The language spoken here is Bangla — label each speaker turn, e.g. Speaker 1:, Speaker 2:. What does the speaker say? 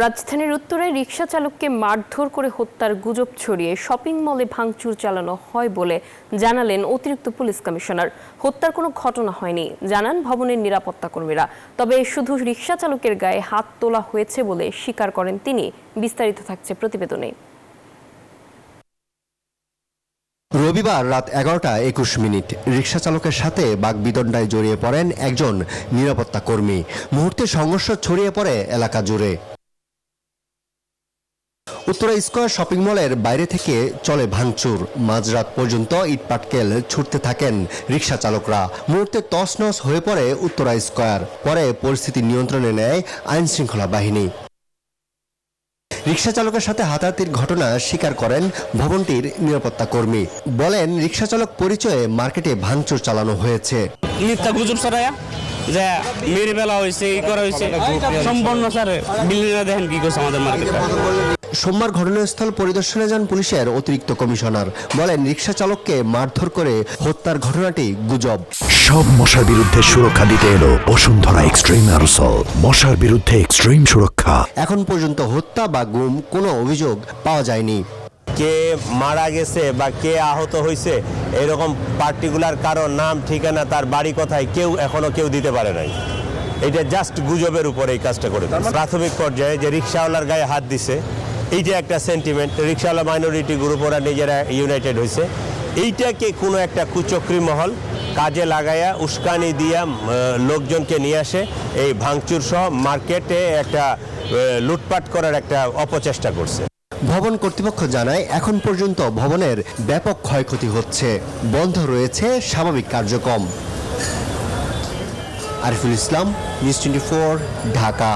Speaker 1: রাজধানীর উত্তরায় রিকশা চালককে মারধর করে হত্যার গুজব ছড়িয়ে শপিং মলে ভাঙচুর চালানো হয় বলে জানালেন অতিরিক্ত পুলিশ কমিশনার। হত্যার কোনো ঘটনা হয়নি জানান ভবনের নিরাপত্তা কর্মীরা। তবে শুধু রিকশা চালকের গায়ে হাত তোলা হয়েছে বলে স্বীকার করেন তিনি। বিস্তারিত থাকছে প্রতিবেদনে।
Speaker 2: রবিবার রাত 11:21 রিকশা চালকের সাথে বাগবিতণ্ডায় জড়িয়ে পড়েন একজন নিরাপত্তা কর্মী। মুহূর্তে সংঘর্ষ ছড়িয়ে পড়ে এলাকা জুড়ে। উত্তরা স্কয়ার শপিং মলের বাইরে থেকে চলে ভাঙচুর। মাঝরাত পর্যন্ত ইটপাটকেল ছুটতে থাকেন রিকশা চালকরা। মুহূর্তে তছনছ হয়ে পড়ে উত্তরা স্কয়ার। পরে পরিস্থিতি নিয়ন্ত্রণে নেয় আইন শৃঙ্খলা বাহিনী। রিকশা চালকের সাথে হাতাহাতির ঘটনা স্বীকার করেন ভবনটির নিরাপত্তা কর্মী। বলেন, রিকশা চালক পরিচয়ে মার্কেটে ভাঙচুর চালানো হয়েছে।
Speaker 3: মিথ্যা গুজব ছড়ায়া যে মেরে ফেলা হয়েছে, এই করা হয়েছে, সম্পূর্ণ স্যার বিল্ডিংটা দেখেন কি করছে আমাদের মার্কেটে।
Speaker 2: সোমবার ঘটনাস্থল পরিদর্শনে যান পুলিশের অতিরিক্ত কমিশনার। বলেন, রিকশা চালককে মারধর করে হত্যার ঘটনাটি গুজব।
Speaker 4: সব মশার বিরুদ্ধে সুরক্ষা দিতে এলো বসুন্ধরা এক্সট্রিম অ্যারোসল। মশার বিরুদ্ধে এক্সট্রিম সুরক্ষা।
Speaker 2: এখন পর্যন্ত হত্যা বা গুম কোনো অভিযোগ পাওয়া যায়নি।
Speaker 5: কে মারা গেছে বা কে আহত হয়েছে এরকম পার্টিকুলার কারো নাম, ঠিকানা, তার বাড়ি কোথায় এখনো কেউ দিতে পারে নাই। এটা জাস্ট গুজবের উপর এই কাজটা করে। প্রাথমিক পর্যায়ে যে রিক্সাওয়ালার গায়ে হাত দিছে, এইটা একটা সেন্টিমেন্ট। রিক্সাওয়ালা মাইনরিটি গ্রুপ ওরা নিজেরা ইউনাইটেড হয়েছে। এইটাকে কোনো একটা কুচক্রী মহল কাজে লাগাইয়া উস্কানি দিয়া লোকজনকে নিয়ে আসে এই ভাঙচুর সহ মার্কেটে একটা লুটপাট করার একটা অপচেষ্টা করছে।
Speaker 2: ভবন কর্তৃপক্ষ জানায়, এখন পর্যন্ত ভবনের ব্যাপক ক্ষয়ক্ষতি হচ্ছে। বন্ধ রয়েছে স্বাভাবিক কার্যক্রম। আরিফুল ইসলাম, নিউজ 24, ঢাকা।